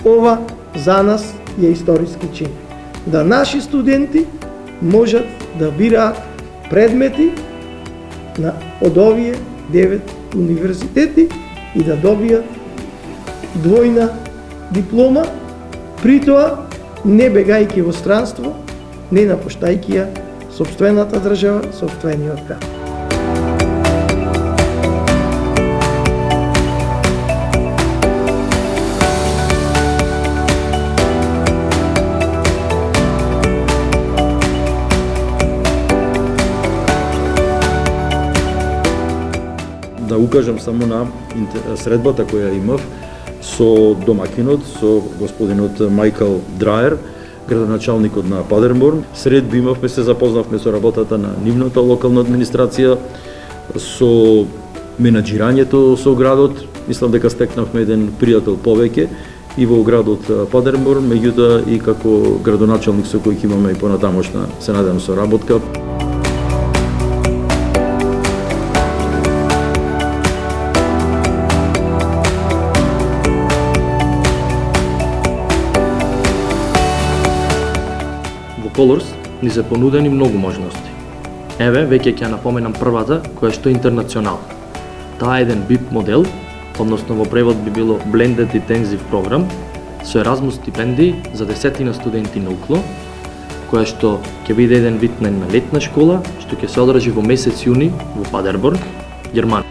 ова за нас е историски чин. Да наши студенти можат да бираат предмети од овие 9 универзитети и да добијат двојна диплома, при тоа не бегајќи во странство, не напуштајќи ја сопствената држава, сопствениот град. Да укажам само на средбата која имав со домакинот, со господинот Мајкл Драер, градоначалникот на Падерборн. Средби имавме, се запознавме со работата на нивната локална администрација, со менаџирањето со градот. Мислам дека стекнавме еден пријател повеќе и во градот Падерборн, меѓутоа и како градоначалник со кој имаме и понатамошна, се надевам, соработка. Colors ни се понудени многу можности. Еве, веќе ќе напоменам првата, која што е интернационална. Таа е еден BIP модел, односно во превод би било Blended Intensive Program, со Erasmus стипендии за 10 студенти на УКЛО, која што ќе биде еден вид на една летна школа, што ќе се одржи во месец јуни во Падерборн, Германија.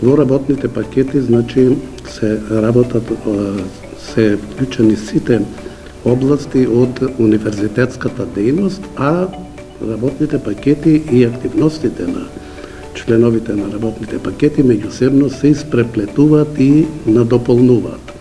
Во работните пакети, значи, се работат, се вклучени сите области од универзитетската дејност, а работните пакети и активностите на членовите на работните пакети меѓусебно се испреплетуваат и надополнуваат.